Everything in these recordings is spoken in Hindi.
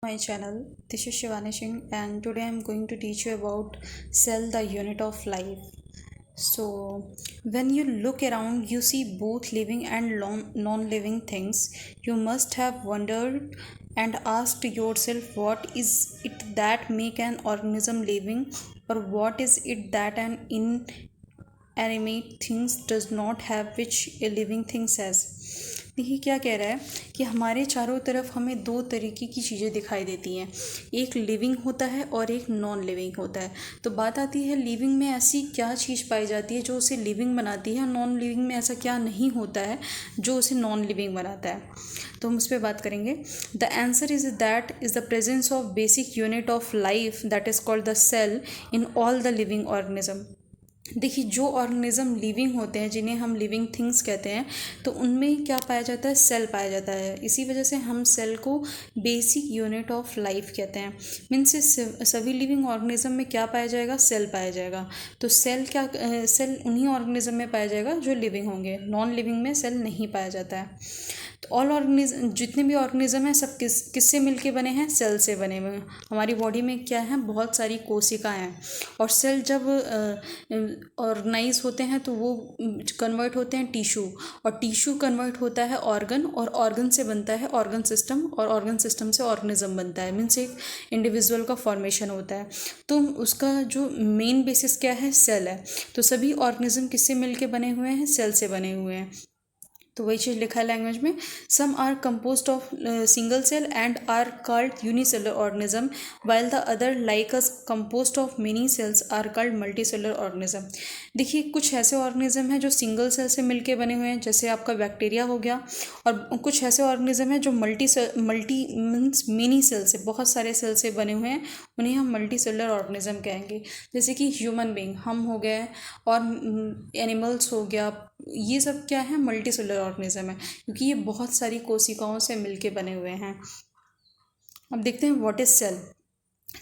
My channel. This is Shivani Singh, and today I'm going to teach you about cell, the unit of life. So, when you look around, you see both living and non-living things. You must have wondered and asked yourself, what is it that make an organism living, or what is it that an inanimate things does not have which a living thing has. देखिए क्या कह रहा है कि हमारे चारों तरफ हमें दो तरीके की चीज़ें दिखाई देती हैं, एक लिविंग होता है और एक नॉन लिविंग होता है। तो बात आती है लिविंग में ऐसी क्या चीज़ पाई जाती है जो उसे लिविंग बनाती है, नॉन लिविंग में ऐसा क्या नहीं होता है जो उसे नॉन लिविंग बनाता है। तो हम उस पर बात करेंगे। The answer is that is the presence of basic unit of life that is called the cell in all the living organism. देखिए जो ऑर्गेनिज्म लिविंग होते हैं, जिन्हें हम लिविंग थिंग्स कहते हैं, तो उनमें क्या पाया जाता है, सेल पाया जाता है। इसी वजह से हम सेल को बेसिक यूनिट ऑफ लाइफ कहते हैं। मीन्स सभी लिविंग ऑर्गेनिज्म में क्या पाया जाएगा, सेल पाया जाएगा। तो सेल सेल उन्हीं ऑर्गेनिज्म में पाया जाएगा जो लिविंग होंगे, नॉन लिविंग में सेल नहीं पाया जाता है। तो ऑल ऑर्गेनिज्म, जितने भी ऑर्गेनिज्म हैं, सब किससे मिलके बने हैं, सेल से बने हुए हैं। हमारी बॉडी में क्या है, बहुत सारी कोशिकाएं हैं, और सेल जब ऑर्गेनाइज होते हैं तो वो कन्वर्ट होते हैं टिश्यू, और टिश्यू कन्वर्ट होता है ऑर्गन, और ऑर्गन से बनता है ऑर्गन सिस्टम, और ऑर्गन सिस्टम से ऑर्गेनिज्म बनता है। मीन्स एक इंडिविजुअल का फॉर्मेशन होता है। तो उसका जो मेन बेसिस क्या है, सेल है। तो सभी ऑर्गेनिज्म किससे मिलके बने हुए हैं, सेल से बने हुए हैं। तो वही चीज़ लिखा है लैंग्वेज में। Some are composed of single cell and are called unicellular organism, while the other like us composed of many cells are called multicellular organism. देखिए कुछ ऐसे ऑर्गेनिज्म हैं जो सिंगल सेल से मिलके बने हुए हैं, जैसे आपका बैक्टीरिया हो गया, और कुछ ऐसे ऑर्गेनिज्म हैं जो मल्टी मीन्स मेनी सेल से, बहुत सारे सेल से बने हुए हैं, उन्हें हम मल्टीसेलुलर ऑर्गेनिज्म कहेंगे। जैसे कि ह्यूमन बींग हम हो गए, और एनिमल्स हो गया, ये सब क्या है, मल्टी सेलुलर ऑर्गेनिज्म है, क्योंकि ये बहुत सारी कोशिकाओं से मिलके बने हुए हैं। अब देखते हैं व्हाट इज सेल।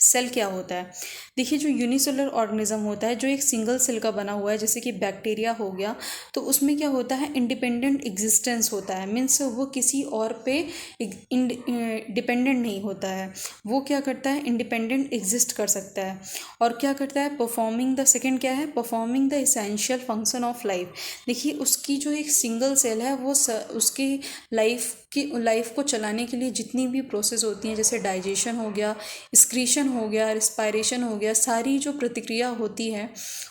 सेल क्या होता है। देखिए जो यूनिसेलुलर ऑर्गेनिज्म होता है, जो एक सिंगल सेल का बना हुआ है, जैसे कि बैक्टीरिया हो गया, तो उसमें क्या होता है, इंडिपेंडेंट एग्जिस्टेंस होता है। मीन्स वो किसी और पे डिपेंडेंट नहीं होता है। वो क्या करता है, इंडिपेंडेंट एग्जिस्ट कर सकता है। और क्या करता है, परफॉर्मिंग द, सेकेंड क्या है, performing the essential function of life. देखिए उसकी जो एक सिंगल सेल है, वो उसकी लाइफ को चलाने के लिए जितनी भी प्रोसेस होती हैं, जैसे डाइजेशन हो गया, एक्सक्रीशन हो गया, रिस्पायरेशन हो गया, सारी जो प्रतिक्रिया होती है,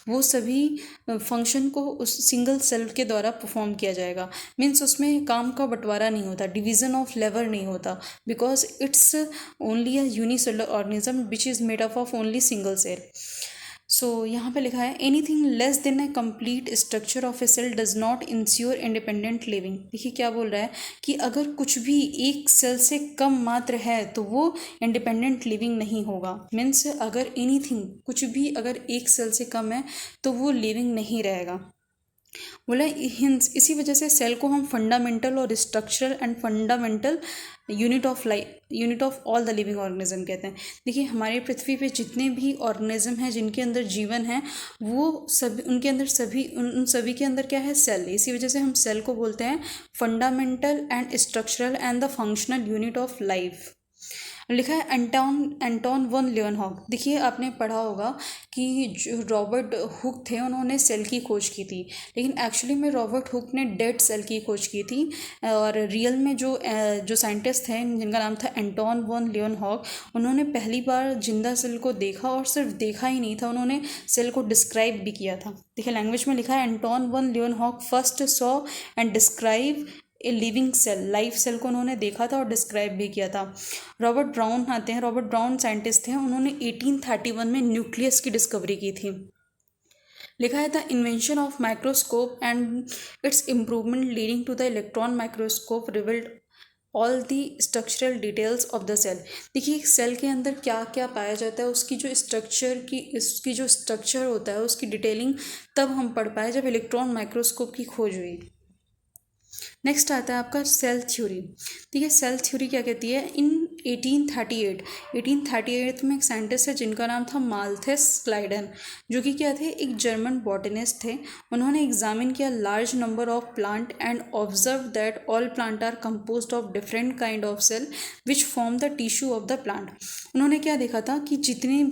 वो सभी फंक्शन को उस सिंगल सेल के द्वारा परफॉर्म किया जाएगा। मीन्स उसमें काम का बंटवारा नहीं होता, डिवीज़न ऑफ लेबर नहीं होता, because it's only a unicellular organism which is made up of only single cell. So यहाँ पे लिखा है anything less than a complete structure of a cell does not ensure independent living. देखिए क्या बोल रहा है कि अगर कुछ भी एक सेल से कम मात्र है तो वो इंडिपेंडेंट लिविंग नहीं होगा। मीन्स अगर एनीथिंग, कुछ भी अगर एक सेल से कम है तो वो लिविंग नहीं रहेगा। बोला हिंस, इसी वजह से सेल को हम फंडामेंटल और structural and fundamental unit of life, unit of all the living organism कहते हैं। देखिए हमारे पृथ्वी पे जितने भी ऑर्गेनिज्म हैं जिनके अंदर जीवन है, वो सभी, उनके अंदर सभी, उन सभी के अंदर क्या है, सेल। इसी वजह से हम सेल को बोलते हैं fundamental and structural and the functional unit of life. लिखा है एंटोन वन लियोनहॉग। देखिए आपने पढ़ा होगा कि जो रॉबर्ट हुक थे, उन्होंने सेल की खोज की थी, लेकिन एक्चुअली में रॉबर्ट हुक ने डेड सेल की खोज की थी। और रियल में जो साइंटिस्ट थे जिनका नाम था एंटोन वन लियोनहॉग, उन्होंने पहली बार जिंदा सेल को देखा, और सिर्फ देखा ही नहीं था, उन्होंने सेल को डिस्क्राइब भी किया था। देखिए लैंग्वेज में लिखा है Anton van Leeuwenhoek first saw and describe a living cell. Life cell को उन्होंने देखा था और डिस्क्राइब भी किया था। रॉबर्ट ब्राउन आते हैं, रॉबर्ट ब्राउन साइंटिस्ट थे, उन्होंने 1831 में न्यूक्लियस की डिस्कवरी की थी। लिखा है the invention of microscope and its improvement leading to the electron microscope revealed all the structural details of the cell. देखिए एक सेल के अंदर क्या क्या पाया जाता है, उसकी जो स्ट्रक्चर होता है, उसकी डिटेलिंग तब हम पढ़ पाए जब इलेक्ट्रॉन माइक्रोस्कोप की खोज हुई। नेक्स्ट आता है आपका सेल थ्योरी। ठीक है, सेल थ्योरी क्या कहती है, इन 1838 में एक साइंटिस्ट है जिनका नाम था माल्थस स्लाइडन, जो कि क्या थे, एक जर्मन बॉटनिस्ट थे। उन्होंने एग्जामिन किया large number of plant and observe that all plant are composed of different kind of cell which form the tissue of the plant. उन्होंने क्या देखा था कि जितने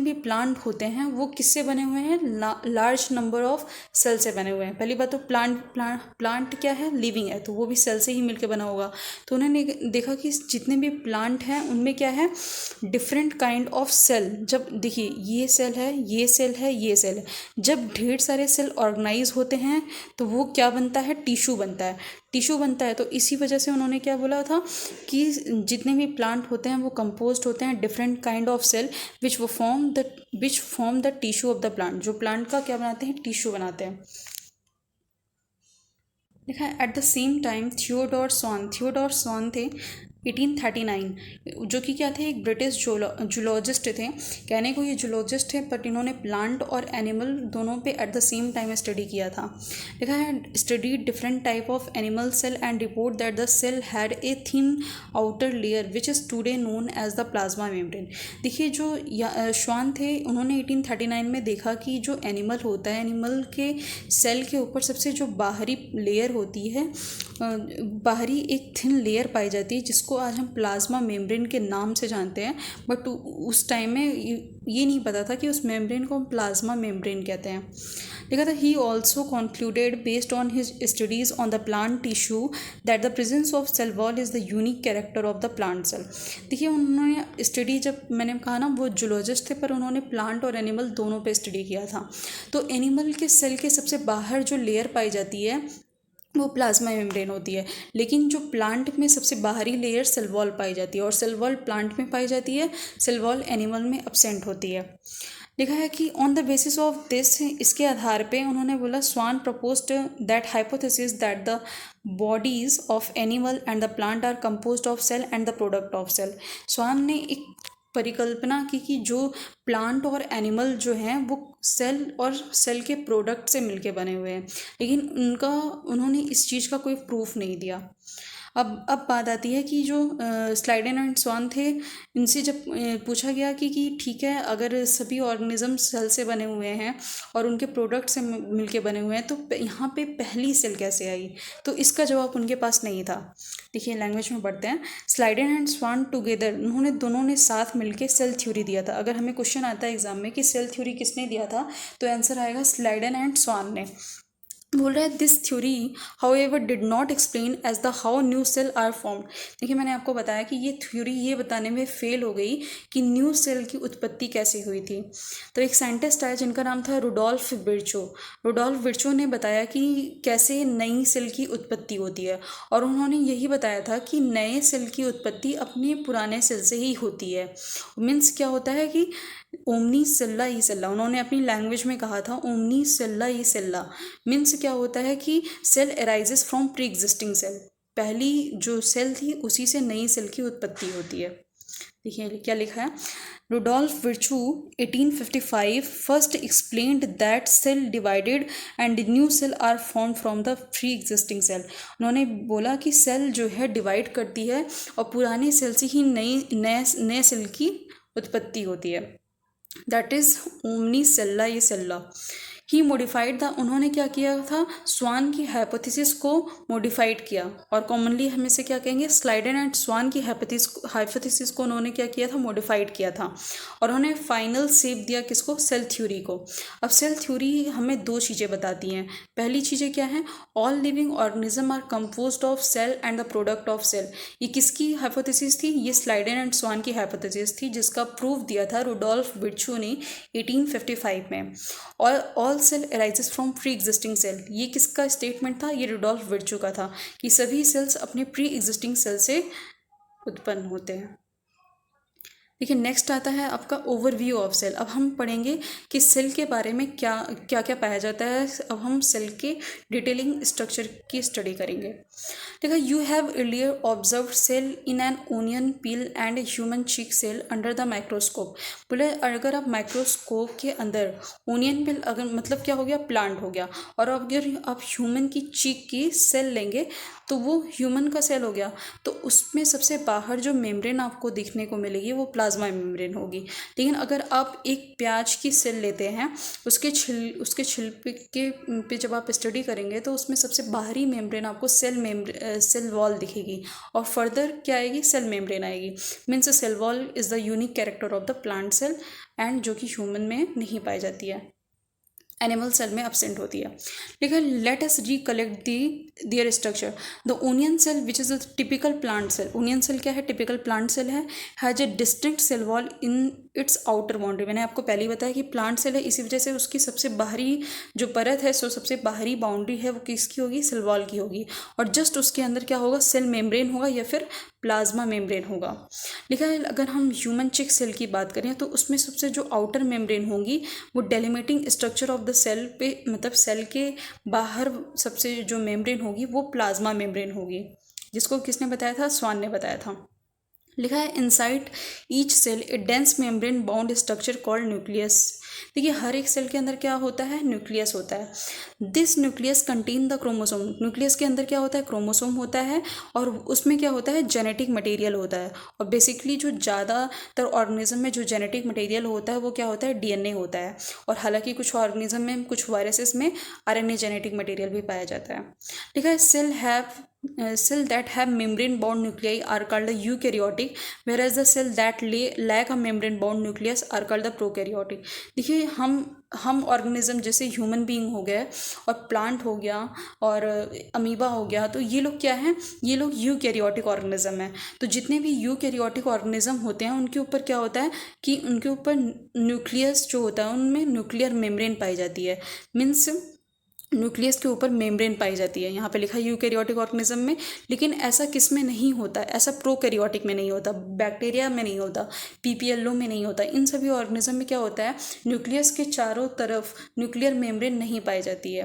भी प्लांट होते हैं वो किससे बने हुए हैं, लार्ज नंबर ऑफ सेल से बने हुए हैं। पहली बात तो प्लांट क्या है, लिविंग है, तो वो भी सेल से ही मिलकर बना होगा। तो उन्होंने देखा कि जितने भी प्लांट हैं उनमें क्या है, डिफरेंट काइंड ऑफ सेल। जब देखिए ये सेल है, ये सेल है, ये सेल है, जब ढेर सारे सेल ऑर्गेनाइज होते हैं तो वो क्या बनता है, टिश्यू बनता है। टिश्यू बनता है तो इसी वजह से उन्होंने क्या बोला था कि जितने भी प्लांट होते हैं वो कंपोज्ड होते हैं different kind of cell which form the tissue of the plant, जो प्लांट का क्या बनाते हैं, टिश्यू बनाते हैं। देखा है, at the same time Theodore Schwann थे 1839, जो कि क्या थे, एक ब्रिटिश जूलॉजिस्ट थे। कहने को ये जूलॉजिस्ट थे, बट इन्होंने प्लांट और एनिमल दोनों पे at the same time study किया था। देखा है, study different type of animal cell and report that the cell had a thin outer layer which is today known as the plasma membrane. देखिए जो श्वान थे, उन्होंने 1839 में देखा कि जो एनिमल होता है, एनिमल के सेल के ऊपर सबसे जो बाहरी लेयर होती है, बाहरी एक थिन लेयर पाई जाती है जिसको आज हम प्लाज्मा मेम्ब्रेन के नाम से जानते हैं। बट उस टाइम में ये नहीं पता था कि उस मेम्ब्रेन को हम प्लाज्मा मेम्ब्रेन कहते हैं। देखा था, he also concluded based on his studies on the plant tissue that the presence of cell wall is the unique character of the plant cell. देखिए उन्होंने स्टडी, जब मैंने कहा ना वो जूलॉजिस्ट थे, पर उन्होंने प्लांट और एनिमल दोनों पे स्टडी किया था। तो एनिमल के सेल के सबसे बाहर जो लेयर पाई जाती है वो प्लाज्मा मेम्ब्रेन होती है, लेकिन जो प्लांट में सबसे बाहरी लेयर सेल वॉल पाई जाती है, और सेल वॉल प्लांट में पाई जाती है, सेल वॉल एनिमल में एब्सेंट होती है। देखा है कि on the basis of this, इसके आधार पे उन्होंने बोला, Schwann proposed that hypothesis that the bodies of animal and the plant are composed of cell and the product of cell. Schwann ने एक परिकल्पना की कि जो प्लांट और एनिमल जो हैं वो सेल और सेल के प्रोडक्ट से मिलके बने हुए हैं, लेकिन उन्होंने इस चीज़ का कोई प्रूफ नहीं दिया। अब बात आती है कि जो स्लाइडन एंड स्वान थे, इनसे जब पूछा गया कि ठीक है, अगर सभी ऑर्गेनिज्म सेल से बने हुए हैं और उनके प्रोडक्ट से मिलके बने हुए हैं, तो यहाँ पे पहली सेल कैसे आई, तो इसका जवाब उनके पास नहीं था। देखिए लैंग्वेज में पढ़ते हैं, स्लाइडन एंड स्वान टुगेदर, उन्होंने दोनों ने साथ मिलके सेल थ्योरी दिया था। अगर हमें क्वेश्चन आता है एग्जाम में कि सेल थ्योरी किसने दिया था, तो आंसर आएगा स्लाइडन एंड स्वान ने। बोल रहा है, this theory however did not explain as the how new cell are formed. देखिए मैंने आपको बताया कि ये थ्योरी ये बताने में फेल हो गई कि न्यू सेल की उत्पत्ति कैसे हुई थी। तो एक साइंटिस्ट आया जिनका नाम था रुडोल्फ विर्चो ने बताया कि कैसे नई सेल की उत्पत्ति होती है, और उन्होंने यही बताया था कि नए सेल की उत्पत्ति अपने पुराने सेल से ही होती है। मीन्स क्या होता है कि ओमनी सेल्ला ई सेल्ला, उन्होंने अपनी लैंग्वेज में कहा था ओमनी सेल्ला ई सेल्ला। मीन्स क्या होता है कि cell arises from pre existing cell, पहली जो सेल थी उसी से नई सेल की उत्पत्ति होती है। देखिए क्या लिखा है, Rudolf Virchow 1855 first explained that cell divided and new cell are form from the pre existing cell. उन्होंने बोला कि सेल जो है डिवाइड करती है और पुराने सेल से ही नए सेल की उत्पत्ति होती है। That is omnis cellula e cellula. He modified the, उन्होंने क्या किया था, स्वान की हाइपोथेसिस को मॉडिफाइड किया, और कॉमनली हम इसे क्या कहेंगे, स्लाइडन एंड स्वान की हाइपोथेसिस को उन्होंने क्या किया था, मॉडिफाइड किया था, और उन्होंने फाइनल शेप दिया किसको, सेल थ्योरी को। अब सेल थ्योरी हमें दो चीज़ें बताती हैं। पहली चीज़ें क्या हैं, all living organism are composed of cell and the product of cell. ये किसकी हाइपोथेसिस थी, ये स्लाइडन एंड स्वान की हाइपोथेसिस थी, जिसका प्रूफ दिया था रुडोल्फ विर्चो ने 1855 में। और all cell arises from pre existing cell, ये किसका स्टेटमेंट था, ये रुडोल्फ विर्चो का था, कि सभी सेल्स अपने प्री एग्जिस्टिंग सेल से उत्पन्न होते हैं। देखिए नेक्स्ट आता है आपका ओवरव्यू ऑफ सेल। अब हम पढ़ेंगे कि सेल के बारे में क्या क्या क्या पाया जाता है। अब हम सेल के डिटेलिंग स्ट्रक्चर की स्टडी करेंगे। देखो, you have earlier observe cell in an onion peel and human cheek cell under the microscope. बोले अगर आप माइक्रोस्कोप के अंदर ओनियन पील, अगर मतलब क्या हो गया, प्लांट हो गया, और अगर आप ह्यूमन की चीक की सेल लेंगे तो वो ह्यूमन का सेल हो गया। तो उसमें सबसे बाहर जो मेम्ब्रेन आपको देखने को मिलेगी वो प्लाज्मा मेम्ब्रेन होगी। लेकिन अगर आप एक प्याज की सेल लेते हैं, उसके छिलके पे जब आप स्टडी करेंगे तो उसमें सबसे बाहरी मेम्ब्रेन आपको सेल वॉल दिखेगी, और फर्दर क्या आएगी, सेल मेम्ब्रेन आएगी। Means cell wall is the unique character of the plant cell, and जो कि ह्यूमन में नहीं पाई जाती है, एनिमल सेल में एब्सेंट होती है। लेकिन let us recollect their structure. The onion cell which is a typical plant cell. Onion cell क्या है, टिपिकल प्लांट सेल है, has a distinct cell wall in its outer boundary. मैंने आपको पहले ही बताया कि प्लांट सेल है, इसी वजह से उसकी सबसे बाहरी जो परत है, सो सबसे बाहरी बाउंड्री है वो किसकी होगी, सेल वॉल की होगी, और जस्ट उसके अंदर क्या होगा, सेल मेम्ब्रेन होगा या फिर प्लाज्मा मेम्ब्रेन होगा। लेकिन अगर हम ह्यूमन चिक सेल की बात करें तो उसमें सबसे जो आउटर मेम्ब्रेन होंगी वो डेलिमिटिंग स्ट्रक्चर ऑफ द सेल पे, मतलब सेल के बाहर सबसे जो मेम्ब्रेन होगी वो प्लाज्मा मेम्ब्रेन होगी, जिसको किसने बताया था, स्वान ने बताया था। लिखा है inside each cell a dense membrane bound structure called nucleus. देखिए हर एक सेल के अंदर क्या होता है, न्यूक्लियस होता है। This nucleus contain the chromosome. Nucleus के अंदर क्या होता है, क्रोमोसोम होता है, और उसमें क्या होता है, जेनेटिक मटेरियल होता है। और बेसिकली जो ज़्यादातर ऑर्गेनिज्म में जो जेनेटिक मटेरियल होता है वो क्या होता है, डीएनए होता है। और हालांकि कुछ ऑर्गेनिज्म में, कुछ वायरसेस में आरएनए जेनेटिक मटेरियल भी पाया जाता है। लिखा है cell that have membrane bound nuclei are called the eukaryotic, whereas the cell that lack a membrane bound nucleus are called the prokaryotic। देखिए हम ऑर्गेनिज्म जैसे ह्यूमन बीइंग हो गए और प्लांट हो गया और अमीबा हो गया, तो ये लोग क्या हैं, ये लोग यूकैरियोटिक ऑर्गेनिज्म है। तो जितने भी यूकैरियोटिक ऑर्गेनिज्म होते हैं उनके ऊपर क्या होता है कि उनके ऊपर न्यूक्लियस जो होता है उनमें न्यूक्लियर मेम्ब्रेन पाई जाती है। मीन्स न्यूक्लियस के ऊपर मेम्ब्रेन पाई जाती है, यहाँ पे लिखा है यूकैरियोटिक ऑर्गेनिज्म में। लेकिन ऐसा किस में नहीं होता, ऐसा प्रोकैरियोटिक में नहीं होता, बैक्टीरिया में नहीं होता, पीपीएलओ में नहीं होता। इन सभी ऑर्गेनिज्म में क्या होता है, न्यूक्लियस के चारों तरफ न्यूक्लियर मेम्ब्रेन नहीं पाई जाती है।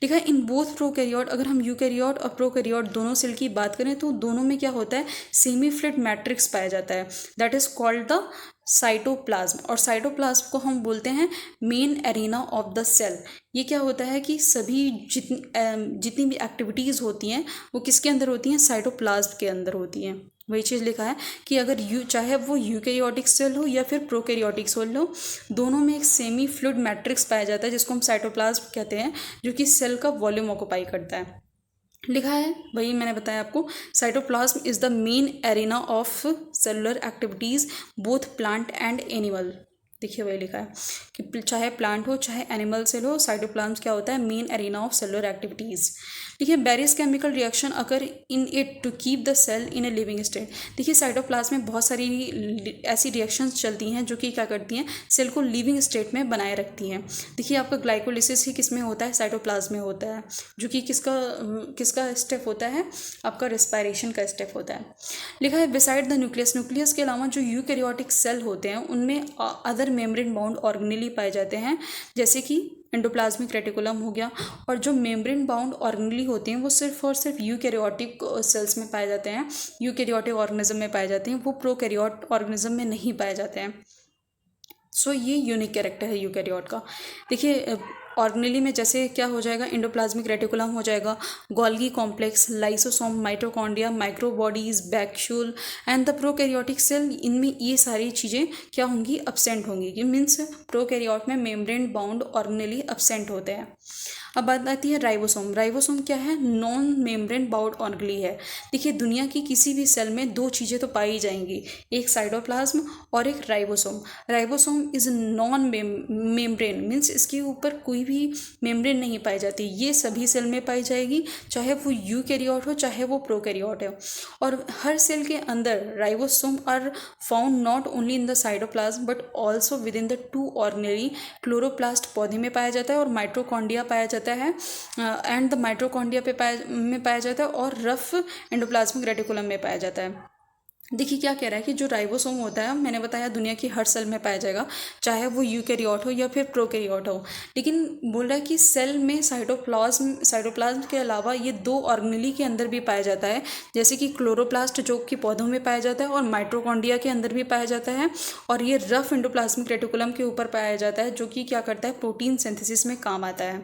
लिखा है इन बोथ प्रोकैरियोट। अगर हम यूकैरियोट और प्रोकैरियोट दोनों सेल की बात करें तो दोनों में क्या होता है, सेमी फ्लूइड मैट्रिक्स पाया जाता है, that is called the cytoplasm. और साइटोप्लाज्म को हम बोलते हैं main arena of the cell. ये क्या होता है कि सभी जितनी भी एक्टिविटीज़ होती हैं वो किसके अंदर होती हैं, साइटोप्लाज्म के अंदर होती हैं। वही चीज़ लिखा है कि अगर चाहे वो यूकैरियोटिक सेल हो या फिर प्रोकैरियोटिक सेल हो, दोनों में एक सेमी फ्लूइड मैट्रिक्स पाया जाता है जिसको हम साइटोप्लाज्म कहते हैं, जो कि सेल का वॉल्यूम ऑक्यूपाई करता है। लिखा है वही मैंने बताया आपको, cytoplasm is the main arena of cellular activities both plant and animal. देखिए वही लिखा है कि चाहे प्लांट हो चाहे एनिमल सेल हो, साइटोप्लाज्म क्या होता है, main arena of cellular activities. देखिए various chemical reaction occur in it to keep the cell in a living state. देखिए साइटोप्लाज्म में बहुत सारी ऐसी रिएक्शंस चलती हैं जो कि क्या करती हैं, सेल को लिविंग स्टेट में बनाए रखती हैं। देखिए आपका ग्लाइकोलिसिस ही किस में होता है, साइटोप्लाज्म में होता है, जो कि किसका स्टेप होता है, आपका रेस्पायरेशन का स्टेप होता है। लिखा है बिसाइड द न्यूक्लियस। न्यूक्लियस के अलावा जो यूकैरियोटिक सेल होते हैं उनमें अदर मेम्ब्रेन बाउंड ऑर्गेनेली पाए जाते हैं, जैसे कि एंडोप्लाज्मिक रेटिकुलम हो गया। और जो मेम्ब्रेन बाउंड ऑर्गेनेली होते हैं वो सिर्फ और सिर्फ यूकैरियोटिक सेल्स में पाए जाते हैं, यूकैरियोटिक ऑर्गेनिज्म में पाए जाते हैं, वो प्रोकैरियोट ऑर्गेनिज्म में नहीं पाए जाते हैं। सो ये यूनिक कैरेक्टर है यूकैरियोट का। देखिए ऑर्गेनेली में जैसे क्या हो जाएगा, एंडोप्लाज्मिक रेटिकुलम हो जाएगा, Golgi complex, lysosome, mitochondria, microbodies, vacuole and the prokaryotic cell, इनमें ये सारी चीज़ें क्या होंगी, अब्सेंट होंगी। कि मीन्स प्रोकैरियोट में मेम्ब्रेन बाउंड ऑर्गेनेली अब्सेंट होते हैं। अब बात आती है राइबोसोम। राइबोसोम क्या है, नॉन मेम्ब्रेन बाउंड ऑर्गेनेली है। देखिए दुनिया की किसी भी सेल में दो चीज़ें तो पाई जाएंगी, एक साइटोप्लाज्म और एक ribosome. Ribosome is non membrane, means इसके ऊपर कोई भी मेम्ब्रेन नहीं पाई जाती। ये सभी सेल में पाई जाएगी, चाहे वो यूकैरियोट हो चाहे वो प्रोकैरियोट हो। और हर सेल के अंदर ribosome are found not only in the cytoplasm but also within the two organelle. Chloroplast पौधे में पाया जाता है और माइटोकॉन्ड्रिया पाया जाता है, एंड द माइटोकॉन्ड्रिया में पाया जाता है, और रफ एंडोप्लाज्मिक रेटिकुलम में पाया जाता है। देखिए क्या कह रहा है कि जो राइबोसोम होता है, मैंने बताया दुनिया की हर सेल में पाया जाएगा, चाहे वो यूकैरियोट हो या फिर प्रोकैरियोट हो। लेकिन बोल रहा है कि सेल में साइटोप्लाज्म के अलावा ये दो ऑर्गेनेली के अंदर भी पाया जाता है, जैसे कि क्लोरोप्लास्ट जो कि पौधों में पाया जाता है, और माइटोकॉन्ड्रिया के अंदर भी पाया जाता है, और ये रफ एंडोप्लाज्मिक रेटिकुलम के ऊपर पाया जाता है, जो कि क्या करता है, प्रोटीन सिंथेसिस में काम आता है।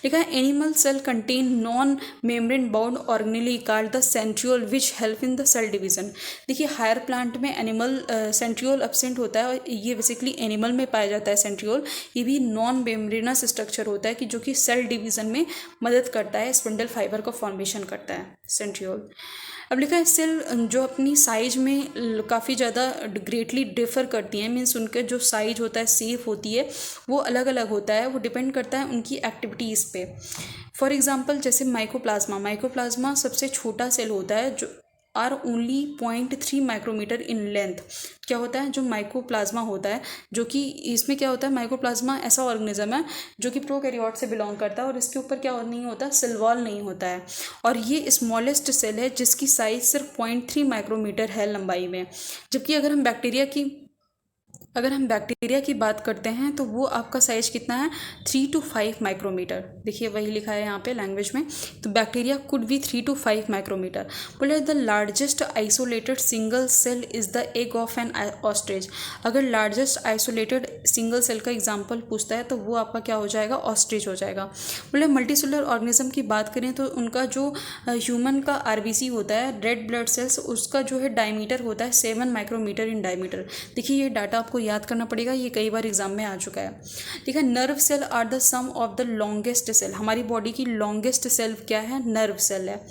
लिखा है animal cell contain non membrane bound organelle called the centriole which help in the cell division. देखिए हायर प्लांट में एनिमल सेंट्रियोल एब्सेंट होता है, और ये बेसिकली एनिमल में पाया जाता है सेंट्रियोल। ये भी नॉन मेम्ब्रेनस स्ट्रक्चर होता है कि जो कि सेल डिवीजन में मदद करता है, स्पिंडल फाइबर का फॉर्मेशन करता है सेंट्रियोल। अब लिखा है सेल जो अपनी साइज में काफ़ी ज़्यादा ग्रेटली डिफर करती हैं, मीन्स उनका जो साइज होता है, सेप होती है, वो अलग अलग होता है, वो डिपेंड करता है उनकी एक्टिविटीज़ पे। फॉर एग्जांपल जैसे माइकोप्लाज्मा सबसे छोटा सेल होता है, जो are only 0.3 micrometer in length. क्या होता है जो माइकोप्लाज्मा होता है, जो कि इसमें क्या होता है, माइकोप्लाज्मा ऐसा ऑर्गेनिज्म है जो कि प्रोकैरियोट से बिलोंग करता है, और इसके ऊपर क्या नहीं होता, सेल वॉल नहीं होता है, और ये स्मॉलेस्ट सेल है जिसकी साइज सिर्फ 0.3 माइक्रोमीटर है लंबाई में। जबकि अगर हम बैक्टीरिया की बात करते हैं तो वो आपका साइज कितना है, 3 to 5 माइक्रोमीटर। देखिए वही लिखा है यहाँ पे लैंग्वेज में, तो bacteria could be 3 to 5 micrometre. बोले the largest isolated single cell is the egg of an ostrich. अगर लार्जेस्ट आइसोलेटेड सिंगल सेल का एग्जाम्पल पूछता है तो वो आपका क्या हो जाएगा, ऑस्ट्रिच हो जाएगा। बोले मल्टीसेलुलर ऑर्गेनिज्म की बात करें तो उनका जो ह्यूमन का आरबीसी होता है, रेड ब्लड सेल्स, उसका जो है डायमीटर होता है 7 माइक्रोमीटर इन डायमीटर। देखिए ये डाटा आपको याद करना पड़ेगा, ये कई बार एग्जाम में आ चुका है। ठीक है, nerve cell are the some of the longest cell. हमारी बॉडी की लॉन्गेस्ट सेल क्या है, नर्व सेल है।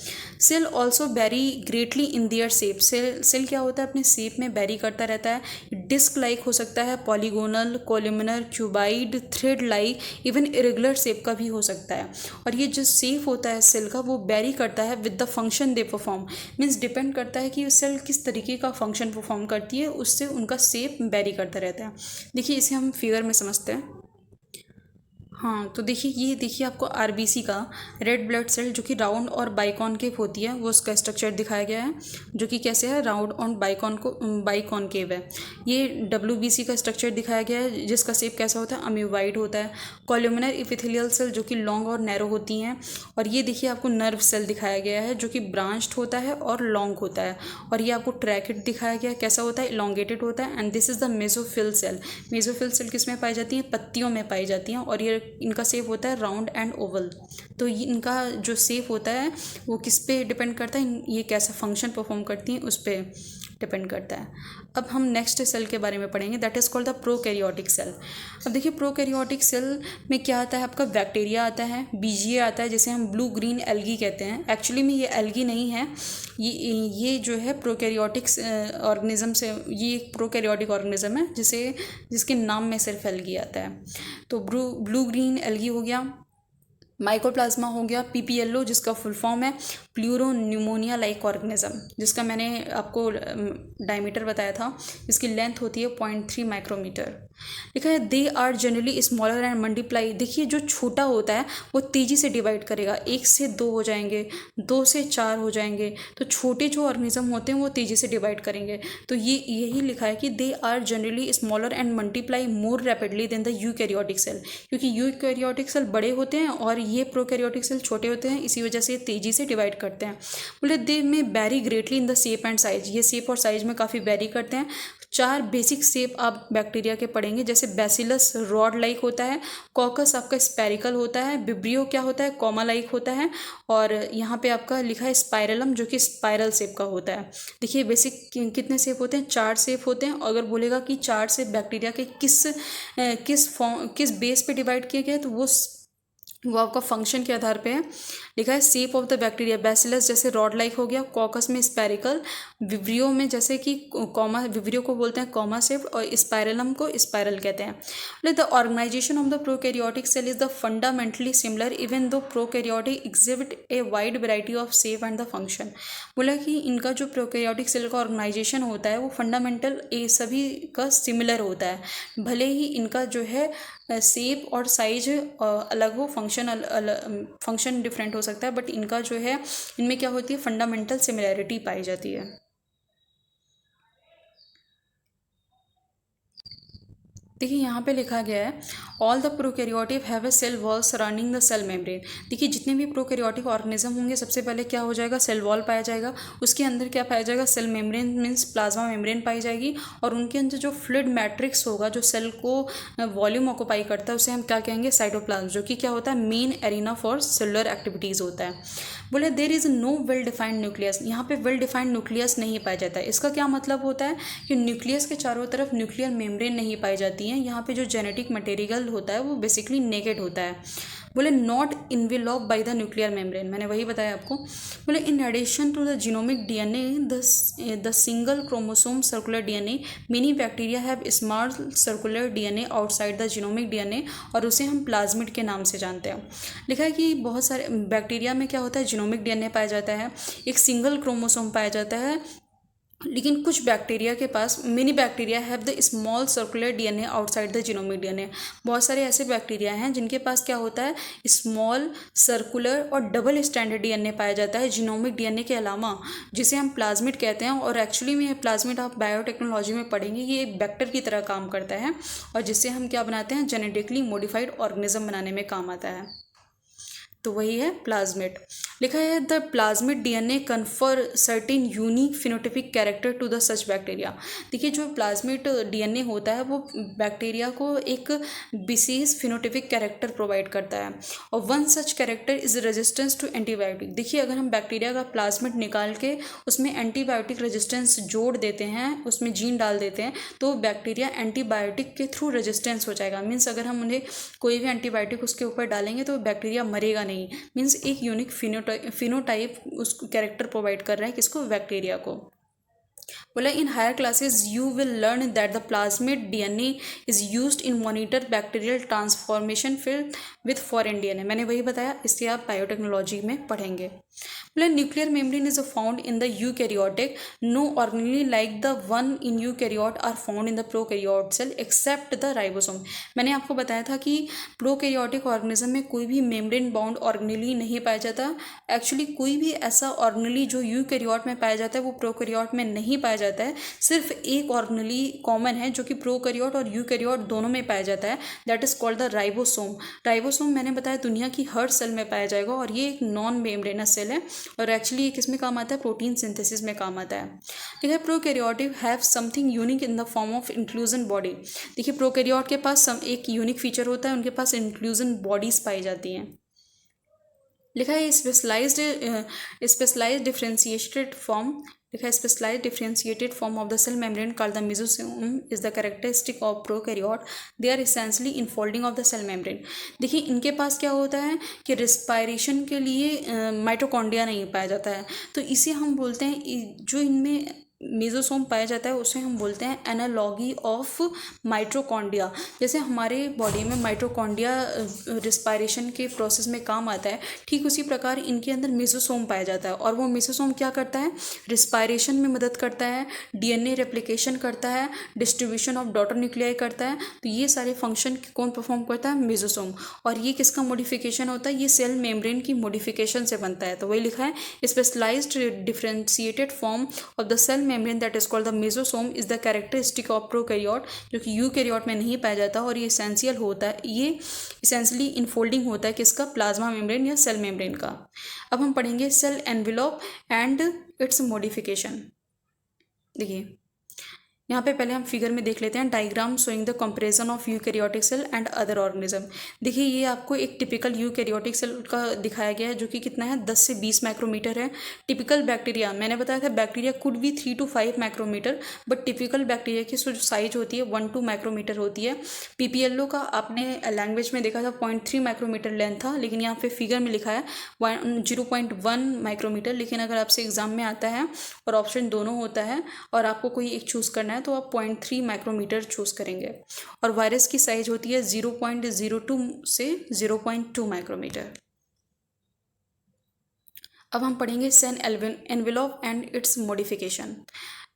Cell also vary greatly in their shape. Cell क्या होता है, अपने शेप में वेरी करता रहता है। डिस्क लाइक हो सकता है, polygonal, columnar, cuboid, thread like, even irregular shape का भी हो सकता है। और ये जो शेप होता है सेल का, वो वेरी करता है with the function they perform. Means depend करता है कि सेल किस तरीके का फंक्शन परफॉर्म करती है, उससे उनका शेप वेरी करता रहता है। देखिए इसे हम फिगर में समझते हैं। हाँ तो देखिए, ये देखिए आपको आरबीसी का रेड ब्लड सेल जो कि राउंड और बाइकॉनकेव होती है, वो उसका स्ट्रक्चर दिखाया गया है, जो कि कैसे है, राउंड और बाइकॉनकेव है। ये डब्ल्यूबीसी का स्ट्रक्चर दिखाया गया है, जिसका शेप कैसा होता है, अम्यूवाइड होता है। कॉलुमिनर इपिथेलियल सेल जो कि लॉन्ग और नैरो होती हैं। और ये देखिए आपको नर्व सेल दिखाया गया है, जो कि ब्रांच्ड होता है और लॉन्ग होता है। और ये आपको ट्रैकेट दिखाया गया है, कैसा होता है, इलोंगेटेड होता है। And this is the mesophyll cell. Mesophyll cell किस में पाई जाती हैं, पत्तियों में पाई जाती हैं, और ये इनका शेप होता है राउंड एंड ओवल। तो ये इनका जो शेप होता है वो किस पे डिपेंड करता है, ये कैसा फंक्शन परफॉर्म करती हैं उस पर डिपेंड करता है। अब हम नेक्स्ट सेल के बारे में पढ़ेंगे, that is called the prokaryotic cell. अब देखिए प्रोकैरियोटिक सेल में क्या आता है, आपका बैक्टीरिया आता है, बीजीए आता है, जिसे हम ब्लू ग्रीन एल्गी कहते हैं। एक्चुअली में ये एल्गी नहीं है, ये जो है प्रोकैरियोटिक ऑर्गेनिज्म से, ये एक प्रोकैरियोटिक ऑर्गेनिज्म है जिसके नाम में सिर्फ एल्गी आता है। तो ब्लू ग्रीन एल्गी हो गया, माइकोप्लाज्मा हो गया, पीपीएलओ जिसका फुल फॉर्म है प्लूरो न्यूमोनिया लाइक ऑर्गेनिज्म, जिसका मैंने आपको डायमीटर बताया था, जिसकी लेंथ होती है 0.3 माइक्रोमीटर। लिखा है they are generally smaller and multiply. देखिए जो छोटा होता है वो तेज़ी से डिवाइड करेगा, 1 से 2 हो जाएंगे, 2 से 4 हो जाएंगे। तो छोटे जो ऑर्गेनिज्म होते हैं वो तेज़ी से डिवाइड करेंगे। तो ये यही लिखा है कि they are generally smaller and multiply more rapidly than the eukaryotic cell, क्योंकि यूकैरियोटिक सेल बड़े होते हैं और ये प्रोकैरियोटिक सेल छोटे होते हैं, इसी वजह से तेज़ी से डिवाइड करते हैं। बोले दे में very greatly in the shape and size. ये शेप और साइज में काफ़ी वेरी करते हैं। 4 बेसिक शेप आप बैक्टीरिया के पढ़ेंगे, जैसे बैसिलस रॉड लाइक होता है, कॉकस आपका स्पेरिकल होता है, विब्रियो क्या होता है, कॉमा लाइक होता है, और यहाँ पे आपका लिखा है स्पाइरलम जो कि स्पाइरल शेप का होता है। देखिए बेसिक कितने शेप होते हैं, 4 शेप होते हैं। अगर बोलेगा कि 4 शेप बैक्टीरिया के किस बेस पे डिवाइड किए गए, तो वो आपका फंक्शन के आधार पे है। लिखा है shape of the bacteria, bacillus जैसे रॉड लाइक हो गया, कॉकस में स्पेरिकल, विब्रियो में जैसे कि कॉमा, विब्रियो को बोलते हैं कॉमा शेप, और स्पाइरलम को स्पाइरल कहते हैं। The organisation of the prokaryotic cell is the fundamentally similar even though prokaryotic exhibit a wide variety of shape and the function. बोला कि इनका जो प्रोकैरियोटिक सेल का ऑर्गेनाइजेशन होता है वो फंडामेंटल सभी का सिमिलर होता है, भले ही इनका जो है शेप और साइज अलग हो, फंक्शन डिफरेंट हो सकता है, बट इनका जो है, इनमें क्या होती है, फंडामेंटल सिमिलैरिटी पाई जाती है। देखिए यहाँ पे लिखा गया है all the prokaryotic have a cell wall surrounding the cell membrane. देखिए जितने भी प्रोकैरियोटिक ऑर्गेनिज्म होंगे सबसे पहले क्या हो जाएगा, सेल वॉल पाया जाएगा, उसके अंदर क्या पाया जाएगा, cell membrane means plasma membrane पाई जाएगी, और उनके अंदर जो फ्लूइड मैट्रिक्स होगा जो सेल को वॉल्यूम ऑक्यूपाई करता है उसे हम क्या कहेंगे, साइटोप्लाज्म, जो कि क्या होता है, main arena for cellular activities होता है। बोले there is no well defined nucleus, यहाँ पे वेल डिफाइंड न्यूक्लियस नहीं पाया जाता है। इसका क्या मतलब होता है कि न्यूक्लियस के चारों तरफ न्यूक्लियर मेम्ब्रेन नहीं पाई जाती है। यहाँ पे जो जेनेटिक मटेरियल होता है वो बेसिकली नेकेड होता है। बोले not enveloped by the nuclear membrane, मैंने वही बताया आपको। बोले in addition to the genomic DNA the single chromosome circular DNA many bacteria have small circular DNA outside the genomic DNA, और उसे हम प्लाज्मिड के नाम से जानते हैं। लिखा है कि बहुत सारे बैक्टीरिया में क्या होता है, जीनोमिक डीएनए पाया जाता है, एक सिंगल क्रोमोसोम पाया जाता है, लेकिन कुछ बैक्टीरिया के पास many bacteria have the small circular DNA outside the genomic DNA. बहुत सारे ऐसे बैक्टीरिया हैं जिनके पास क्या होता है, स्मॉल सर्कुलर और डबल स्टैंडर्ड डीएनए पाया जाता है जीनोमिक डीएनए के अलावा, जिसे हम प्लाज्मिड कहते हैं। और एक्चुअली में प्लाज्मिड आप बायोटेक्नोलॉजी में पढ़ेंगे, ये एक वेक्टर की तरह काम करता है और जिससे हम क्या बनाते हैं, जेनेटिकली मॉडिफाइड ऑर्गेनिज्म बनाने में काम आता है। तो वही है प्लाज्मिड। लिखा है the plasmid DNA confer certain unique phenotypic character to the such bacteria. देखिए जो प्लाज्मिड डीएनए होता है वो बैक्टीरिया को एक विशेष फिनोटिपिक कैरेक्टर प्रोवाइड करता है, और one such character is resistance to antibiotic. देखिए अगर हम बैक्टीरिया का प्लाज्मिड निकाल के उसमें एंटीबायोटिक रेजिस्टेंस जोड़ देते हैं, उसमें जीन डाल देते हैं, तो बैक्टीरिया एंटीबायोटिक के थ्रू रेजिस्टेंस हो जाएगा। मीन्स अगर हम उन्हें कोई भी एंटीबायोटिक उसके ऊपर डालेंगे तो बैक्टीरिया मरेगा नहीं। मीन्स एक यूनिक फिनोटाइप उसको कैरेक्टर प्रोवाइड कर रहा है, किसको, बैक्टीरिया को। बोला in higher classes you will learn that the plasmid DNA is used in monitor bacterial transformation फिर विथ फॉरेन डीएनए। मैंने वही बताया, इससे आप बायोटेक्नोलॉजी में पढ़ेंगे। बोला nuclear membrane is found in the eukaryotic, no organelle like the one in eukaryote are found in the prokaryote cell except the ribosome. मैंने आपको बताया था कि प्रोकैरियोटिक ऑर्गेनिज्म में कोई भी मेम्ब्रेन बाउंड ऑर्गेनेली नहीं पाया जाता। एक्चुअली कोई भी ऐसा ऑर्गेनेली जो यूकैरियोट में पाया जाता है वो प्रोकैरियोट में नहीं पाया जाता है। सिर्फ एक ऑर्गेनेली कॉमन है जो कि प्रोकैरियोट और यूकैरियोट दोनों में पाया जाता है, that is called the ribosome. Ribosome मैंने बताया दुनिया की हर सेल में पाया जाएगा, और ये एक नॉन मेम्ब्रेनस सेल है, और एक्चुअली ये किस में काम आता है, प्रोटीन सिंथेसिस में काम आता है। ठीक है, prokaryotic have something unique in the form of inclusion body. देखिए प्रोकैरियोट के पास एक यूनिक फीचर होता है, उनके पास इंक्लूजन बॉडीज पाई जाती हैं। लिखा है स्पेशलाइज्ड डिफरेंशिएटेड फॉर्म, लिखा है specialised differentiated form of the cell membrane called the mesosome is the characteristic of prokaryote, they are essentially infolding of the cell membrane. देखिए इनके पास क्या होता है कि रिस्पायरेशन के लिए माइटोकॉन्ड्रिया नहीं पाया जाता है, तो इसे हम बोलते हैं, जो इनमें मेसोसोम पाया जाता है उसे हम बोलते हैं एनालॉगी ऑफ माइटोकॉन्ड्रिया। जैसे हमारे बॉडी में माइटोकॉन्ड्रिया रिस्पायरेशन के प्रोसेस में काम आता है, ठीक उसी प्रकार इनके अंदर मेसोसोम पाया जाता है, और वो मेसोसोम क्या करता है, रिस्पायरेशन में मदद करता है, डीएनए रेप्लिकेशन करता है, डिस्ट्रीब्यूशन ऑफ डॉटर न्यूक्लियाई करता है। तो ये सारे फंक्शन कौन परफॉर्म करता है, मेसोसोम। और ये किसका मॉडिफिकेशन होता है, ये सेल मेम्ब्रेन की मॉडिफिकेशन से बनता है। तो वही लिखा है specialised differentiated form of the cell membrane that is called the mesosome is the characteristic of prokaryote, जो कि यूकैरियोट में नहीं पाया जाता, और ये एसेंशियल होता है, ये इसेंशियली इनफोल्डिंग होता है किसका, प्लाज्मा मेम्ब्रेन या सेल मेम्ब्रेन का। अब हम पढ़ेंगे cell envelope and its modification. देखिए यहाँ पे पहले हम फिगर में देख लेते हैं, diagram showing the comparison of eukaryotic cell and other organism. देखिए ये आपको एक टिपिकल यूकैरियोटिक सेल का दिखाया गया है, जो कि कितना है, 10 से 20 माइक्रोमीटर है। टिपिकल बैक्टीरिया, मैंने बताया था bacteria could be 3 to 5 micrometer, but typical bacteria की जो साइज होती है 1 to 2 माइक्रोमीटर होती है। पीपीएलओ का आपने लैंग्वेज में देखा था 0.3 माइक्रोमीटर लेंथ था, लेकिन यहाँ पे फिगर में लिखा है 0.1 माइक्रोमीटर। लेकिन अगर आपसे एग्जाम में आता है और ऑप्शन दोनों होता है और आपको कोई एक चूज़ करना है तो आप 0.3 माइक्रोमीटर चूज करेंगे। और वायरस की साइज होती है 0.02 से 0.2 माइक्रोमीटर। अब हम पढ़ेंगे cell envelope and its modification.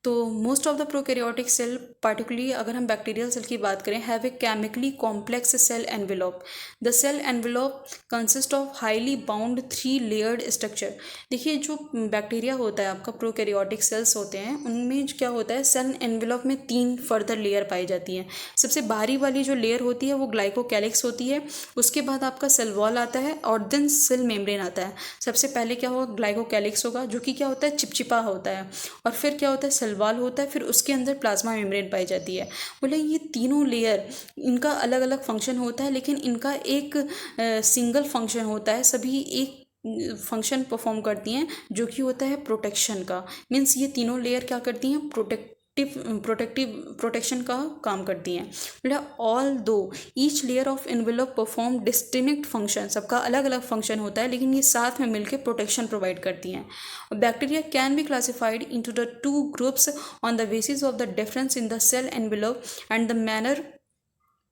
तो most of the prokaryotic cell, particularly अगर हम बैक्टीरियल सेल की बात करें, have a chemically complex cell envelope. The cell envelope consist of highly bound 3 layered structure. देखिए जो बैक्टीरिया होता है आपका, प्रोकैरियोटिक सेल्स होते हैं, उनमें क्या होता है, सेल एनवेलोप में 3 फर्दर लेयर पाई जाती हैं। सबसे बाहरी वाली जो लेयर होती है वो ग्लाइकोकैलिक्स होती है, उसके बाद आपका सेल वॉल आता है और देन सेल मेम्ब्रेन आता है। सबसे पहले क्या होगा, ग्लाइकोकैलिक्स होगा जो कि क्या होता है, चिपचिपा होता है, और फिर क्या होता है, सेल वॉल होता है, फिर उसके अंदर प्लाज्मा मेम्ब्रेन पाई जाती है। बोले ये तीनों लेयर, इनका अलग अलग फंक्शन होता है, लेकिन इनका एक सिंगल फंक्शन होता है, सभी एक फंक्शन परफॉर्म करती हैं जो कि होता है प्रोटेक्शन का। मीन्स ये तीनों लेयर क्या करती हैं, प्रोटेक्शन का काम करती हैं। मतलब ऑल दो each layer of envelope perform distinct function, सबका अलग अलग फंक्शन होता है, लेकिन ये साथ में मिलकर प्रोटेक्शन प्रोवाइड करती हैं। Bacteria can be classified into the 2 groups on the basis of the difference in the cell envelope and the manner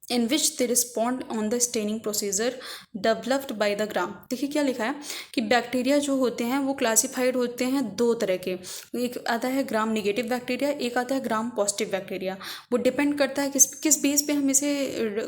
in which they respond on the staining procedure developed by the Gram. देखिए क्या लिखा है कि बैक्टीरिया जो होते हैं वो क्लासिफाइड होते हैं 2 तरह के। एक आता है ग्राम निगेटिव बैक्टीरिया, एक आता है ग्राम पॉजिटिव बैक्टीरिया। वो डिपेंड करता है किस बेस पे हम इसे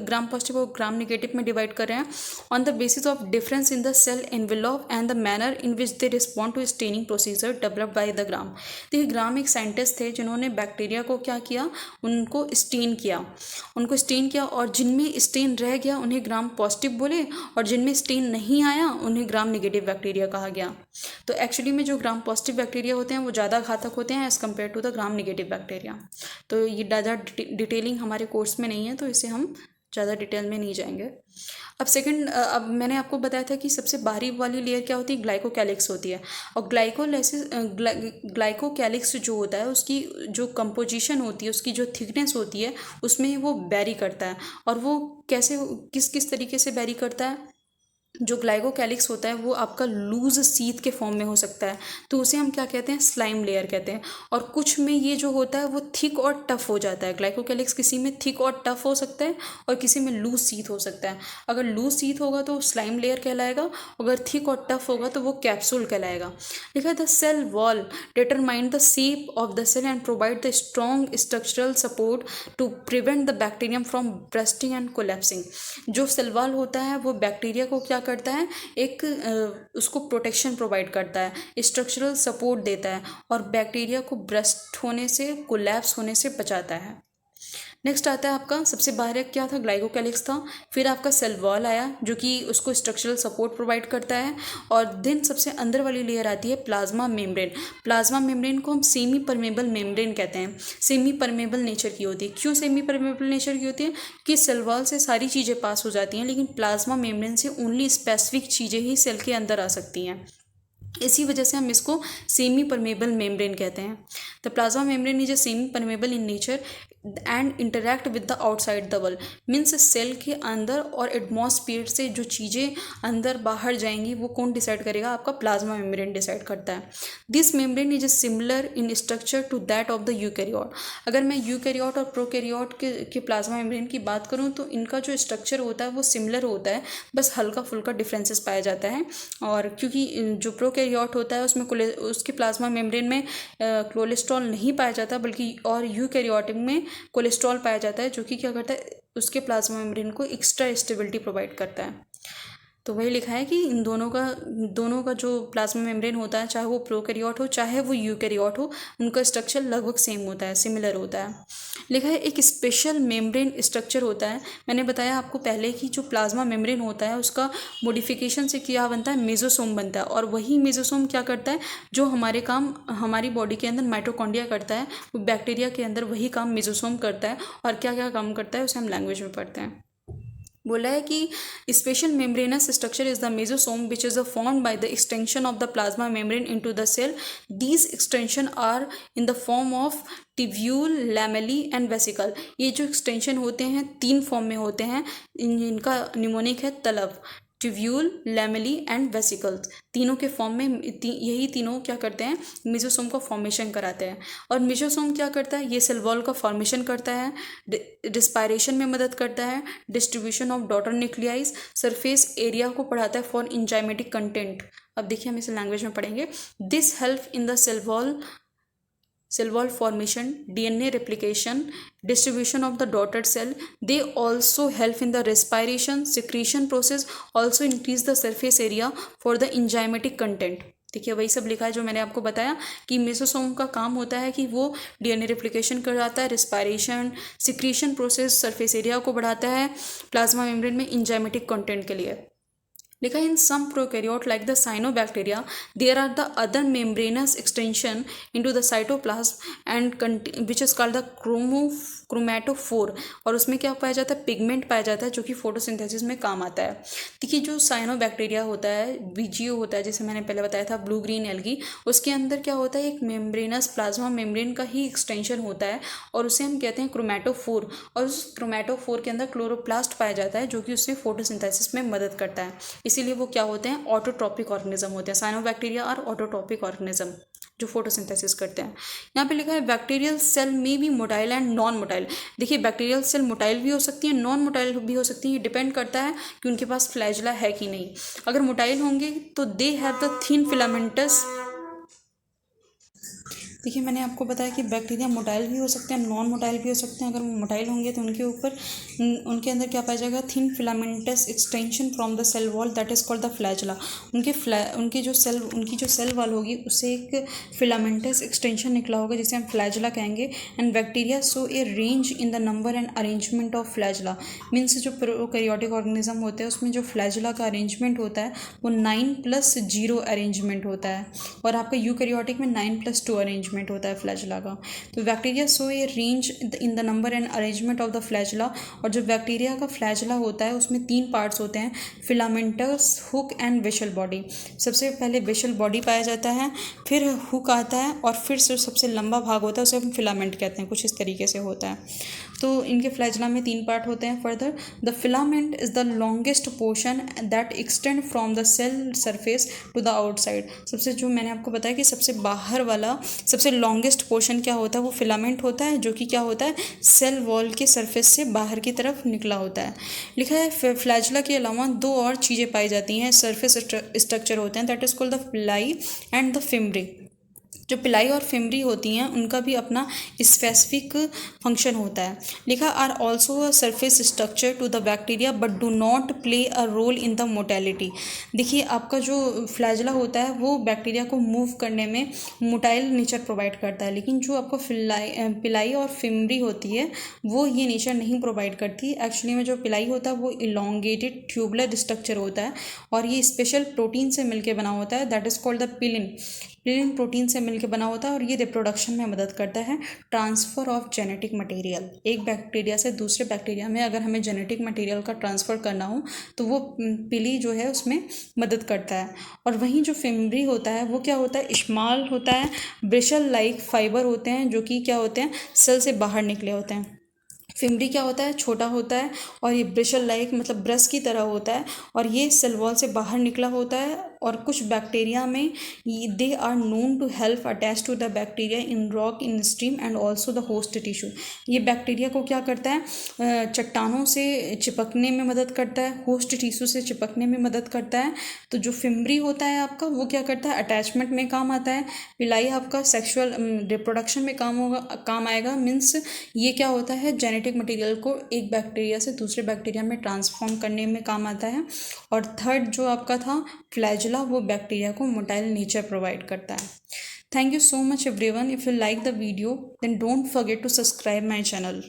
ग्राम पॉजिटिव और ग्राम निगेटिव में डिवाइड कर रहे हैं, on the basis of difference in the cell envelope and the manner in which they respond to staining procedure developed by the Gram. देखिए ग्राम एक साइंटिस्ट थे जिन्होंने बैक्टीरिया को क्या किया, उनको स्टेन किया, और जिनमें स्टेन रह गया उन्हें ग्राम पॉजिटिव बोले, और जिनमें स्टेन नहीं आया उन्हें ग्राम नेगेटिव बैक्टीरिया कहा गया। तो एक्चुअली में जो ग्राम पॉजिटिव बैक्टीरिया होते हैं वो ज़्यादा घातक होते हैं as compare to the gram negative bacteria. तो ये ज़्यादा डिटेलिंग हमारे कोर्स में नहीं है, तो इसे हम ज़्यादा डिटेल में नहीं जाएंगे। अब मैंने आपको बताया था कि सबसे बाहरी वाली लेयर क्या होती है, ग्लाइकोकैलिक्स होती है, और ग्लाइकोकैलिक्स जो होता है उसकी जो कंपोजिशन होती है, उसकी जो थिकनेस होती है, उसमें वो वेरी करता है। और वो कैसे, किस तरीके से वेरी करता है, जो ग्लाइकोकैलिक्स होता है वो आपका लूज सीथ के फॉर्म में हो सकता है, तो उसे हम क्या कहते हैं, स्लाइम लेयर कहते हैं। और कुछ में ये जो होता है वो थिक और टफ हो जाता है। ग्लाइकोकैलिक्स किसी में थिक और टफ हो सकता है और किसी में लूज सीथ हो सकता है। अगर लूज सीथ होगा तो स्लाइम लेयर कहलाएगा, अगर थिक और टफ होगा तो वो कैप्सूल कहलाएगा। लिखा the cell wall determine the shape of the cell and provide the strong structural support to prevent the bacterium from bursting and collapsing. जो सेल वॉल होता है वो बैक्टीरिया को क्या करता है, एक उसको प्रोटेक्शन प्रोवाइड करता है, स्ट्रक्चरल सपोर्ट देता है, और बैक्टीरिया को ब्रस्ट होने से, कोलैप्स होने से बचाता है। नेक्स्ट आता है आपका, सबसे बाहर क्या था, ग्लाइकोकैलिक्स था, फिर आपका सेल वॉल आया जो कि उसको स्ट्रक्चरल सपोर्ट प्रोवाइड करता है, और देन सबसे अंदर वाली लेयर आती है प्लाज्मा मेम्ब्रेन। प्लाज्मा मेम्ब्रेन को हम सेमी परमेबल मेम्ब्रेन कहते हैं, सेमी परमेबल नेचर की होती है। क्यों सेमी परमेबल नेचर की होती है, कि सेल वॉल से सारी चीज़ें पास हो जाती हैं, लेकिन प्लाज्मा मेम्ब्रेन से ओनली स्पेसिफिक चीज़ें ही सेल के अंदर आ सकती हैं। इसी वजह से हम इसको सेमी परमेबल मेम्ब्रेन कहते हैं। The plasma membrane is a semi permeable in nature and interact with the outside the wall. Means cell के अंदर और एटमॉस्फेयर से जो चीज़ें अंदर बाहर जाएंगी वो कौन डिसाइड करेगा, आपका प्लाज्मा मेम्ब्रेन डिसाइड करता है। This membrane is similar in structure to that of the eukaryote. अगर मैं यूकैरियोट और प्रोकैरियोट के प्लाज्मा मेम्ब्रेन की बात करूँ तो इनका जो स्ट्रक्चर होता है वो सिमिलर होता है, बस हल्का फुल्का डिफरेंसेस पाया जाता है। और क्योंकि जो प्रोकैरियोट होता है उसमें उसके प्लाज्मा मेम्ब्रेन में कोलेस्ट्रॉल नहीं पाया जाता, बल्कि और यूकैरियोटिक में कोलेस्ट्रॉल पाया जाता है, जो कि क्या करता है, उसके प्लाज्मा मेम्ब्रेन को एक्स्ट्रा स्टेबिलिटी प्रोवाइड करता है। तो वही लिखा है कि इन दोनों का जो प्लाज्मा मेम्ब्रेन होता है, चाहे वो प्रोकैरियोट हो चाहे वो यूकैरियोट हो, उनका स्ट्रक्चर लगभग सेम होता है, सिमिलर होता है। लिखा है एक स्पेशल मेम्ब्रेन स्ट्रक्चर होता है। मैंने बताया आपको पहले कि जो प्लाज्मा मेम्ब्रेन होता है उसका मॉडिफिकेशन से क्या बनता है, मेसोसोम बनता है, और वही मेसोसोम क्या करता है, जो हमारे काम हमारी बॉडी के अंदर माइटोकॉन्ड्रिया करता है, वो बैक्टीरिया के अंदर वही काम मेसोसोम करता है। और क्या क्या काम करता है उसे हम लैंग्वेज में पढ़ते हैं। बोला है कि special membranous structure is the mesosome which is formed by the extension of the plasma membrane into the cell. These extension are in the form of tubule, lamellae and vesicle. ये जो एक्सटेंशन होते हैं 3 फॉर्म में होते हैं, इनका निमोनिक है तलब। ट्यूब्यूल, लैमेली एंड वेसिकल्स, तीनों के फॉर्म में यही तीनों क्या करते हैं, मेसोसोम का फॉर्मेशन कराते हैं। और मेसोसोम क्या करता है, ये सेल वॉल का फॉर्मेशन करता है, रिस्पायरेशन में मदद करता है, distribution of daughter nuclei, surface area को बढ़ाता है फॉर इंजाइमेटिक कंटेंट। अब देखिए हम इसे लैंग्वेज में पढ़ेंगे। This help in the cell wall cell wall formation, DNA replication, distribution of the dotted cell. They also help in the respiration, secretion process, also increase the surface area for the enzymatic content. देखिए वही सब लिखा है जो मैंने आपको बताया कि मेसोसोम का काम होता है कि वो डीएनए रेप्लिकेशन कराता है, respiration, secretion process, surface area को बढ़ाता है प्लाज्मा मेम्ब्रेन में इंजाइमेटिक कंटेंट के लिए। लिखा in some prokaryote like the cyanobacteria there are the other membranous extension into the cytoplasm and which is called the chromatophore, और उसमें क्या पाया जाता है, पिगमेंट पाया जाता है जो कि फोटोसिंथेसिस में काम आता है। देखिए जो साइनोबैक्टीरिया होता है, बीजीओ होता है, जैसे मैंने पहले बताया था ब्लू ग्रीन एल्गी, उसके अंदर क्या होता है, एक मेम्ब्रेनस प्लाज्मा मेम्ब्रेन का ही एक्सटेंशन होता है और उसे हम कहते हैं क्रोमैटोफोर, और उस क्रोमैटोफोर के अंदर क्लोरोप्लास्ट पाया जाता है जो कि उससे फोटोसिंथेसिस में मदद करता है। इसीलिए वो क्या होते हैं, ऑटोट्रॉपिक ऑर्गेनिज्म होते हैं। साइनोबैक्टीरिया और ऑटोट्रॉपिक ऑर्गेनिज्म जो फोटोसिंथेसिस करते हैं। यहाँ पे लिखा है बैक्टीरियल सेल में भी मोटाइल एंड नॉन मोटाइल। देखिए बैक्टीरियल सेल मोटाइल भी हो सकती है, नॉन मोटाइल भी हो सकती है, ये डिपेंड करता है कि उनके पास फ्लैजला है कि नहीं। अगर मोटाइल होंगे तो they have the thin filamentous. देखिए मैंने आपको बताया कि बैक्टीरिया मोटाइल भी हो सकते हैं, नॉन मोटाइल भी हो सकते हैं। अगर मोटाइल होंगे तो उनके ऊपर उनके अंदर क्या पाया जाएगा, thin filamentous extension from the cell wall that is called the flagella. उनकी जो सेल वॉल होगी उससे एक फिलामेंटस एक्सटेंशन निकला होगा जिसे हम फ्लैजला कहेंगे। And bacteria so A range in the number and arrangement of flagella. Means जो प्रोकैरियोटिक ऑर्गेनिज्म होते हैं उसमें जो फ्लैजला का अरेंजमेंट होता है वो 9+0 अरेंजमेंट होता है, और आपका यूकैरियोटिक में 9+2 अरेंजमेंट होता है फ्लैजला का। तो bacteria so A range in the number and arrangement of the flagella. और जो बैक्टीरिया का फ्लैजला होता है उसमें 3 पार्ट्स होते हैं, filamentous, hook and vessel body. सबसे पहले वेशल बॉडी पाया जाता है, फिर हुक आता है, और फिर सबसे लंबा भाग होता है उसे हम फिलामेंट कहते हैं। कुछ इस तरीके से होता है। तो इनके फ्लैजला में 3 पार्ट होते हैं। Further the filament is the longest portion that extend from the cell surface to the outside. सबसे जो मैंने आपको बताया कि सबसे बाहर वाला सबसे लॉन्गेस्ट पोर्शन क्या होता है, वो फिलामेंट होता है जो कि क्या होता है, सेल वॉल के सरफेस से बाहर की तरफ निकला होता है। लिखा है फ्लैजला के अलावा 2 और चीज़ें पाई जाती हैं, सरफेस स्ट्रक्चर होते हैं, दैट इज कॉल्ड द पिलाई एंड द फिम्ब्री। जो पिलाई और फिम्ब्री होती हैं उनका भी अपना स्पेसिफिक फंक्शन होता है। लिखा are also a surface structure to the bacteria but do not play a role in the motility. देखिए आपका जो फ्लैजला होता है वो बैक्टीरिया को मूव करने में मोटाइल नेचर प्रोवाइड करता है, लेकिन जो आपको पिलाई और फिम्ब्री होती है वो ये नेचर नहीं प्रोवाइड करती। एक्चुअली में जो पिलाई होता है वो इलोंगेटेड ट्यूबुलर स्ट्रक्चर होता है और ये स्पेशल प्रोटीन से मिलकर बना होता है, that is called the pilin. Pilin protein से मिलकर बना होता है और ये रिप्रोडक्शन में मदद करता है, ट्रांसफ़र ऑफ जेनेटिक मटेरियल। एक बैक्टीरिया से दूसरे बैक्टीरिया में अगर हमें जेनेटिक मटेरियल का ट्रांसफ़र करना हो तो वो पिली जो है उसमें मदद करता है। और वहीं जो फिम्ब्री होता है वो क्या होता है, स्मॉल होता है, ब्रिशल लाइक फाइबर होते हैं जो कि क्या होते हैं, सेल से बाहर निकले होते हैं। फिम्ब्री क्या होता है, छोटा होता है, और ये ब्रिशल लाइक मतलब ब्रश की तरह होता है, और ये सेल वॉल से बाहर निकला होता है। और कुछ बैक्टीरिया में they are known to help attach to the bacteria in rock, in stream and also the host tissue. ये बैक्टीरिया को क्या करता है, चट्टानों से चिपकने में मदद करता है, होस्ट टिश्यू से चिपकने में मदद करता है। तो जो फिम्ब्री होता है आपका वो क्या करता है, अटैचमेंट में काम आता है। पिलाई आपका सेक्सुअल रिप्रोडक्शन में काम आएगा। मीन्स ये क्या होता है, जेनेटिक मटेरियल को एक बैक्टीरिया से दूसरे बैक्टीरिया में ट्रांसफॉर्म करने में काम आता है। और थर्ड जो आपका था फ्लैजला, वो बैक्टीरिया को मोटाइल नेचर प्रोवाइड करता है। Thank you so much everyone. If you like the video then don't forget to subscribe my channel.